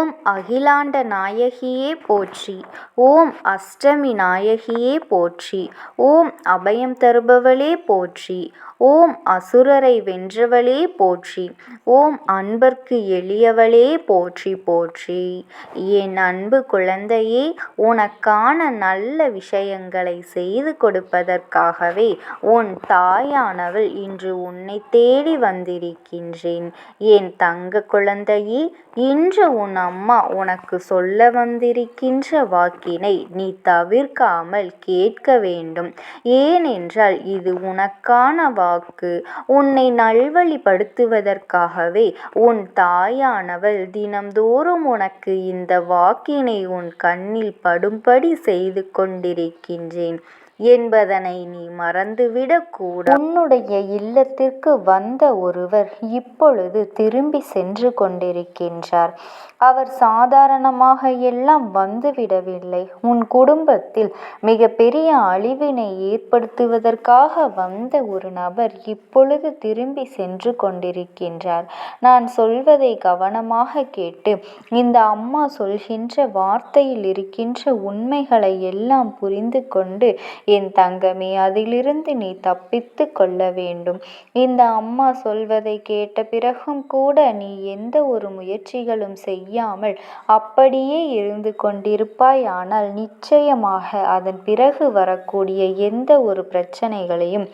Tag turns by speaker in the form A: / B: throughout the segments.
A: ஓம் அகிலாண்ட நாயகியே போற்றி. ஓம் அஷ்டமி நாயகியே போற்றி. ஓம் அபயம் தருபவளே போற்றி. ஓம் அசுரரை வென்றவளே போற்றி. ஓம் அன்பர்க்கு எளியவளே போற்றி போற்றி. என் அன்பு குழந்தையே, உனக்கான நல்ல விஷயங்களை செய்து கொடுப்பதற்காகவே உன் தாயானவள் இன்று உன்னை தேடி வந்திருக்கின்றேன். என் தங்க குழந்தையே, இன்று உன் அம்மா உனக்கு சொல்ல வந்திருக்கின்ற வாக்கினை நீ தவிர்க்காமல் கேட்க வேண்டும். ஏனென்றால் இது உனக்கான வாக்கு. உன்னை நல்வழிப்படுத்துவதற்காகவே உன் தாயானவள் தினம்தோறும் உனக்கு இந்த வாக்கினை உன் கண்ணில் படும்படி செய்து கொண்டிருக்கின்றேன் என்பதனை நீ மறந்துவிடக் கூடாது. உன்னுடைய இல்லத்திற்கு வந்த ஒருவர் இப்பொழுது திரும்பி சென்று கொண்டிருக்கின்றார். அவர் சாதாரணமாக எல்லாம் வந்துவிடவில்லை. உன் குடும்பத்தில் மிகப்பெரிய அழிவினை ஏற்படுத்துவதற்காக வந்த ஒரு நபர் இப்பொழுது திரும்பி சென்று கொண்டிருக்கின்றார். நான் சொல்வதை கவனமாக கேட்டு இந்த அம்மா சொல்கின்ற வார்த்தையில் இருக்கின்ற உண்மைகளை எல்லாம் புரிந்து கொண்டு என் தங்கமே, அதிலிருந்து நீ தப்பித்து கொள்ள வேண்டும். இந்த அம்மா சொல்வதை கேட்ட பிறகும் கூட நீ எந்த ஒரு முயற்சிகளும் செய்யாமல் அப்படியே இருந்து கொண்டிருப்பாய். ஆனால் நிச்சயமாக அதன் பிறகு வரக்கூடிய எந்த ஒரு பிரச்சனைகளையும்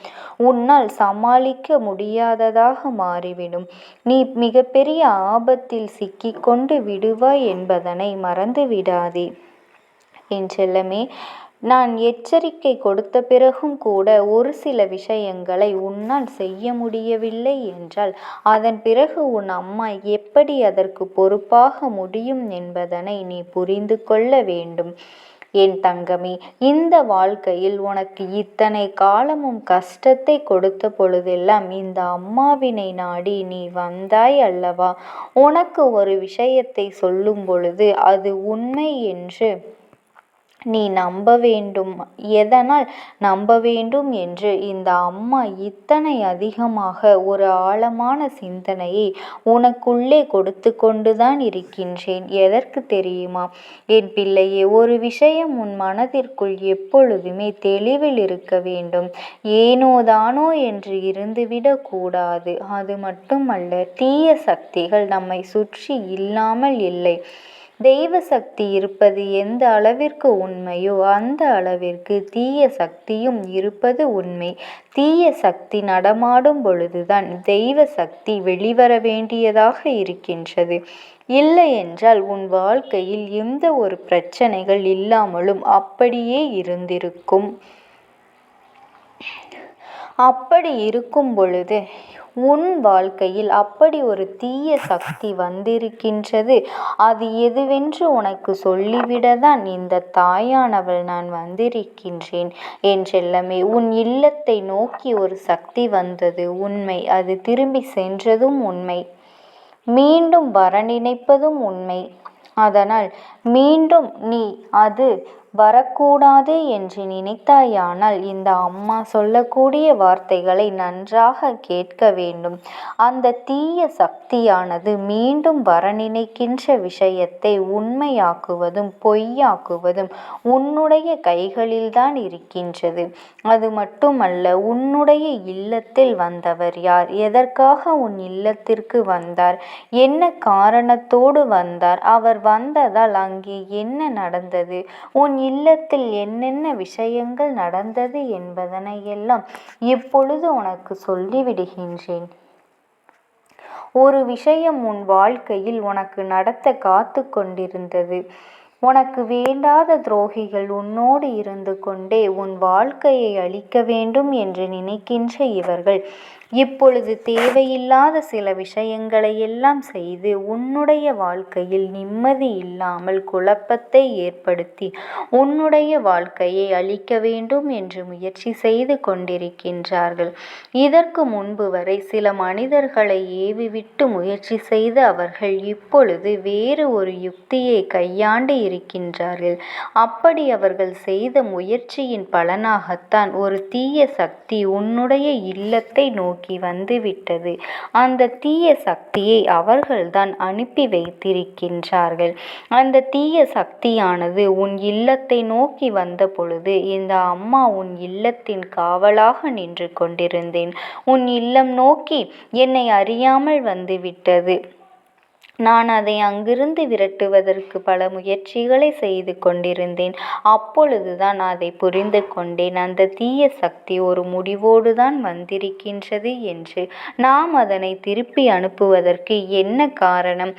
A: உன்னால் சமாளிக்க முடியாததாக மாறிவிடும். நீ மிகப்பெரிய ஆபத்தில் சிக்கிக்கொண்டு விடுவாய் என்பதனை மறந்து விடாதே. என் செல்லமே, நான் எச்சரிக்கை கொடுத்த பிறகும் கூட ஒரு சில விஷயங்களை உன்னால் செய்ய முடியவில்லை என்றால் அதன் பிறகு உன் அம்மா எப்படி அதற்கு பொறுப்பாக முடியும் என்பதனை நீ புரிந்து கொள்ள வேண்டும். என் தங்கமே, இந்த வாழ்க்கையில் உனக்கு இத்தனை காலமும் கஷ்டத்தை கொடுத்த பொழுதெல்லாம் இந்த அம்மாவினை நாடி நீ வந்தாய் அல்லவா? உனக்கு ஒரு விஷயத்தை சொல்லும் பொழுது அது உண்மை என்று நீ நம்ப வேண்டும். எதனால் நம்ப வேண்டும் என்று இந்த அம்மா இத்தனை அதிகமாக ஒரு ஆழமான சிந்தனையை உனக்குள்ளே கொடுத்து கொண்டுதான் இருக்கின்றேன். எதற்கு தெரியுமா என் பிள்ளையே? ஒரு விஷயம் உன் மனதிற்குள் எப்பொழுதுமே தெளிவில் இருக்க வேண்டும். ஏனோதானோ என்று இருந்துவிடக் கூடாது. அது மட்டுமல்ல, தீய சக்திகள் நம்மை சுற்றி இல்லாமல் இல்லை. தெய்வ சக்தி இருப்பது எந்த அளவிற்கு உண்மையோ அந்த அளவிற்கு தீய சக்தியும் இருப்பது உண்மை. தீய சக்தி நடமாடும் பொழுதுதான் தெய்வ சக்தி வெளிவர வேண்டியதாக இருக்கின்றது. இல்லை என்றால் உன் வாழ்க்கையில் எந்த ஒரு பிரச்சனைகள் இல்லாமலும் அப்படியே இருந்திருக்கும். அப்படி இருக்கும் பொழுது உன் வாழ்க்கையில் அப்படி ஒரு தீய சக்தி வந்திருக்கின்றது. அது எதுவென்று உனக்கு சொல்லிவிடதான் இந்த தாயானவள் நான் வந்திருக்கின்றேன். என் செல்லமே, உன் இல்லத்தை நோக்கி ஒரு சக்தி வந்தது உண்மை. அது திரும்பி சென்றதும் உண்மை. மீண்டும் வர நினைப்பதும் உண்மை. அதனால் மீண்டும் நீ அது வரக்கூடாது என்று நினைத்தாயானால் இந்த அம்மா சொல்லக்கூடிய வார்த்தைகளை நன்றாக கேட்க வேண்டும். அந்த தீய சக்தியானது மீண்டும் வர நினைக்கின்ற விஷயத்தை உண்மையாக்குவதும் பொய்யாக்குவதும் உன்னுடைய கைகளில்தான் இருக்கின்றது. அது மட்டுமல்ல, உன்னுடைய இல்லத்தில் வந்தவர் யார்? எதற்காக உன் இல்லத்திற்கு வந்தார்? என்ன காரணத்தோடு வந்தார்? அவர் வந்ததால் அங்கே என்ன நடந்தது? உன் இல்லத்தில் என்னென்ன விஷயங்கள் நடந்தது என்பதனை எல்லாம் இப்பொழுது உனக்கு சொல்லிவிடுகின்றேன். ஒரு விஷயம் உன் வாழ்க்கையில் உனக்கு நடத்த காத்து கொண்டிருந்தது. உனக்கு வேண்டாத துரோகிகள் உன்னோடு இருந்து கொண்டே உன் வாழ்க்கையை அழிக்க வேண்டும் என்று நினைக்கின்ற இவர்கள் இப்பொழுது தேவையில்லாத சில விஷயங்களை எல்லாம் செய்து உன்னுடைய வாழ்க்கையில் நிம்மதி இல்லாமல் குழப்பத்தை ஏற்படுத்தி உன்னுடைய வாழ்க்கையை அழிக்க வேண்டும் என்று முயற்சி செய்து கொண்டிருக்கின்றார்கள். இதற்கு முன்பு வரை சில மனிதர்களை ஏவிவிட்டு முயற்சி செய்த அவர்கள் இப்பொழுது வேறு ஒரு யுக்தியை கையாண்டு இருக்கின்றார்கள். அப்படி அவர்கள் செய்த முயற்சியின் பலனாகத்தான் ஒரு தீய சக்தி உன்னுடைய இல்லத்தை நோக்கி நோக்கி வந்துவிட்டது. அந்த தீய சக்தியை அவர்கள்தான் அனுப்பி வைத்திருக்கின்றார்கள். அந்த தீய சக்தியானது உன் இல்லத்தை நோக்கி வந்த பொழுது இந்த அம்மா உன் இல்லத்தின் காவலாக நின்று கொண்டிருந்தேன். உன் இல்லம் நோக்கி என்னை அறியாமல் வந்துவிட்டது. நான் அதை அங்கிருந்து விரட்டுவதற்கு பல முயற்சிகளை செய்து கொண்டிருந்தேன். அப்பொழுதுதான் அதை புரிந்து கொண்டேன். அந்த தீய சக்தி ஒரு முடிவோடுதான் வந்திருக்கின்றது என்று. நாம் அதனை திருப்பி அனுப்புவதற்கு என்ன காரணம்?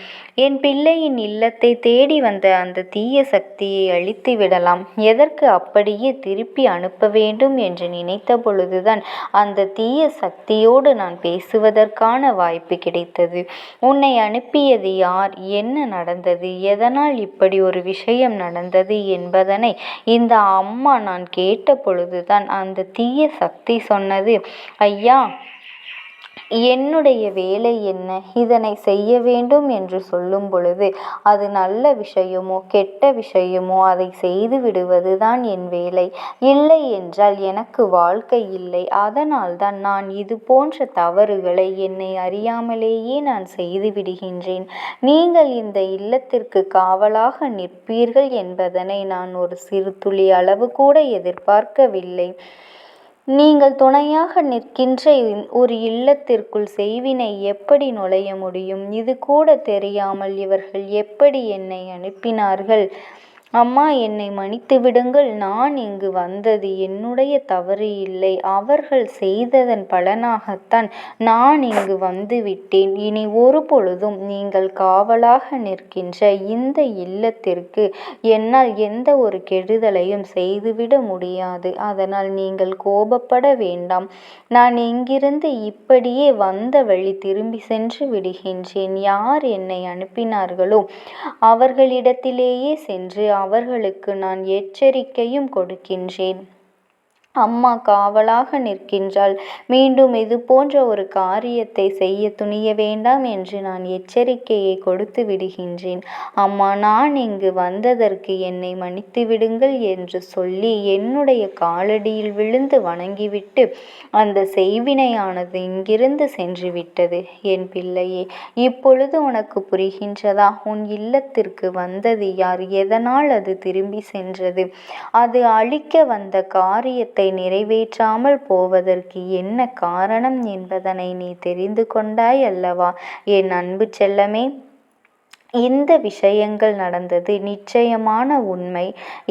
A: என் பிள்ளையின் இல்லத்தை தேடி வந்த அந்த தீய சக்தியை அழித்து விடலாம். எதற்கு அப்படியே திருப்பி அனுப்ப வேண்டும் என்று நினைத்த பொழுதுதான் அந்த தீய சக்தியோடு நான் பேசுவதற்கான வாய்ப்பு கிடைத்தது. உன்னை அனுப்பியது யார்? என்ன நடந்தது? எதனால் இப்படி ஒரு விஷயம் நடந்தது என்பதனை இந்த அம்மா நான் கேட்ட பொழுதுதான் அந்த தீய சக்தி சொன்னது, ஐயா, என்னுடைய வேலை என்ன? இதனை செய்ய வேண்டும் என்று சொல்லும் பொழுது அது நல்ல விஷயமோ கெட்ட விஷயமோ அதை செய்து விடுவதுதான் என் வேலை. இல்லை என்றால் எனக்கு வாழ்க்கை இல்லை. அதனால்தான் நான் இது போன்ற தவறுகளை என்னை அறியாமலேயே நான் செய்து விடுகின்றேன். நீங்கள் இந்த இல்லத்திற்கு காவலாக நிற்பீர்கள் என்பதனை நான் ஒரு சிறு துளி அளவு கூட எதிர்பார்க்கவில்லை. நீங்கள் துணையாக நிற்கின்ற ஒரு இல்லத்திற்குள் செய்வினை எப்படி நுழைய முடியும்? இது கூட தெரியாமல் இவர்கள் எப்படி என்னை அனுப்பினார்கள்? அம்மா, என்னை மன்னித்து விடுங்கள். நான் இங்கு வந்தது என்னுடைய தவறு இல்லை. அவர்கள் செய்ததன் பலனாகத்தான் நான் இங்கு வந்து விட்டேன். இனி ஒரு பொழுதும் நீங்கள் காவலாக நிற்கின்ற இந்த இல்லத்திற்கு என்னால் எந்த ஒரு கெடுதலையும் செய்துவிட முடியாது. அதனால் நீங்கள் கோபப்பட வேண்டாம். நான் இங்கிருந்து இப்படியே வந்த வழி திரும்பி சென்று விடுகின்றேன். யார் என்னை அனுப்பினார்களோ அவர்களிடத்திலேயே சென்று அவர்களுக்கு நான் எச்சரிக்கையும் கொடுக்கின்றேன். அம்மா காவலாக நிற்கின்றாள். மீண்டும் இது போன்ற ஒரு காரியத்தை செய்ய துணிய வேண்டாம் என்று நான் எச்சரிக்கையை கொடுத்து விடுகின்றேன். அம்மா, நான் இங்கு வந்ததற்கு என்னை மன்னித்து விடுங்கள் என்று சொல்லி என்னுடைய காலடியில் விழுந்து வணங்கிவிட்டு அந்த செய்வினையானது இங்கிருந்து சென்று விட்டது. என் பிள்ளையே, இப்பொழுது உனக்கு புரிகின்றதா? உன் இல்லத்திற்கு வந்தது யார்? எதனால் அது திரும்பி சென்றது? அது அழிக்க வந்த காரியத்தை நிறைவேற்றாமல் போவதற்கு என்ன காரணம் என்பதனை நீ தெரிந்து கொண்டாய் அல்லவா என் அன்பு செல்லமே? இந்த விஷயங்கள் நடந்தது நிச்சயமான உண்மை.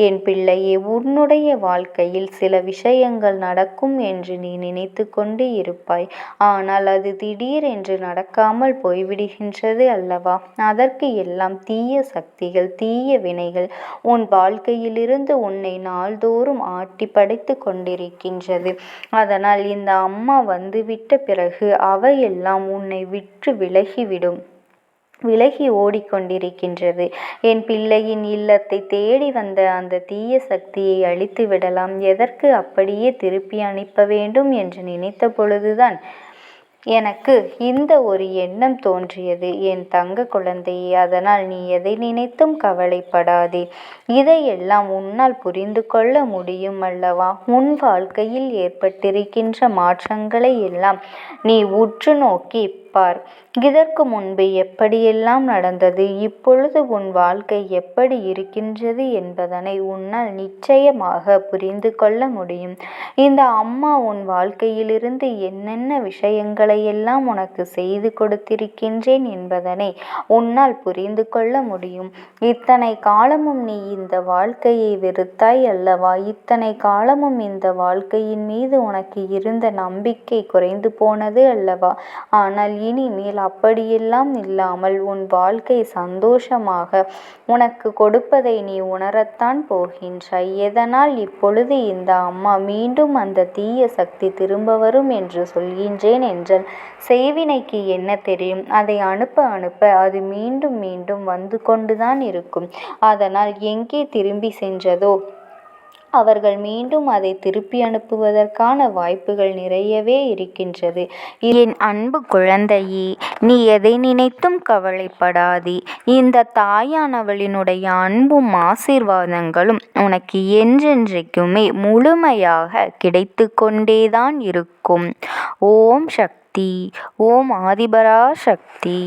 A: என் பிள்ளையே, உன்னுடைய வாழ்க்கையில் சில விஷயங்கள் நடக்கும் என்று நீ நினைத்து கொண்டு இருப்பாய். ஆனால் அது திடீரென்று நடக்காமல் போய்விடுகின்றது அல்லவா? அதற்கு எல்லாம் தீய சக்திகள், தீய வினைகள் உன் வாழ்க்கையிலிருந்து உன்னை நாள்தோறும் ஆட்டி படைத்து கொண்டிருக்கின்றது. அதனால் இந்த அம்மா வந்துவிட்ட பிறகு அவையெல்லாம் உன்னை விட்டு விலகி ஓடிக்கொண்டிருக்கின்றது. என் பிள்ளையின் இல்லத்தை தேடி வந்த அந்த தீய சக்தியை அழித்து விடலாம். எதற்கு அப்படியே திருப்பி அனுப்ப வேண்டும் என்று நினைத்த பொழுதுதான் எனக்கு இந்த ஒரு எண்ணம் தோன்றியது. என் தங்க குழந்தையே, அதனால் நீ எதை நினைத்தும் கவலைப்படாதே. இதையெல்லாம் உன்னால் புரிந்து கொள்ள முடியும் அல்லவா? உன் வாழ்க்கையில் ஏற்பட்டிருக்கின்ற மாற்றங்களை எல்லாம் நீ உற்று நோக்கி பார். இதற்கு முன்பு எப்படியெல்லாம் நடந்தது, இப்பொழுது உன் வாழ்க்கை எப்படி இருக்கின்றது என்பதனை உன்னால் நிச்சயமாக புரிந்து கொள்ள முடியும். இந்த அம்மா உன் வாழ்க்கையிலிருந்து என்னென்ன விஷயங்களை எல்லாம் உனக்கு செய்து கொடுத்திருக்கின்றேன் என்பதனை உன்னால் புரிந்து கொள்ள முடியும். இத்தனை காலமும் நீ இந்த வாழ்க்கையை வெறுத்தாய் அல்லவா? இத்தனை காலமும் இந்த வாழ்க்கையின் மீது உனக்கு இருந்த நம்பிக்கை குறைந்து போனது அல்லவா? ஆனால் இனிமேல் அப்படியெல்லாம் இல்லாமல் உன் வாழ்க்கை சந்தோஷமாக உனக்கு கொடுப்பதை நீ உணரத்தான் போகின்றாய். எதனால் இப்பொழுது இந்த அம்மா மீண்டும் அந்த தீய சக்தி திரும்ப வரும் என்று சொல்கின்றேன் என்றால் செய்வினைக்கு என்ன தெரியும்? அதை அனுப்ப அது மீண்டும் மீண்டும் வந்து கொண்டுதான் இருக்கும். அதனால் எங்கே திரும்பி சென்றதோ அவர்கள் மீண்டும் அதை திருப்பி அனுப்புவதற்கான வாய்ப்புகள் நிறையவே இருக்கின்றது. என் அன்பு குழந்தையே, நீ எதை நினைத்தும் கவலைப்படாதே. இந்த தாயானவளினுடைய அன்பும் ஆசீர்வாதங்களும் உனக்கு என்றென்றைக்குமே முழுமையாக கிடைத்து கொண்டேதான் இருக்கும். ஓம் சக்தி. சக்தி. ஓம் ஆதிபராசக்தி.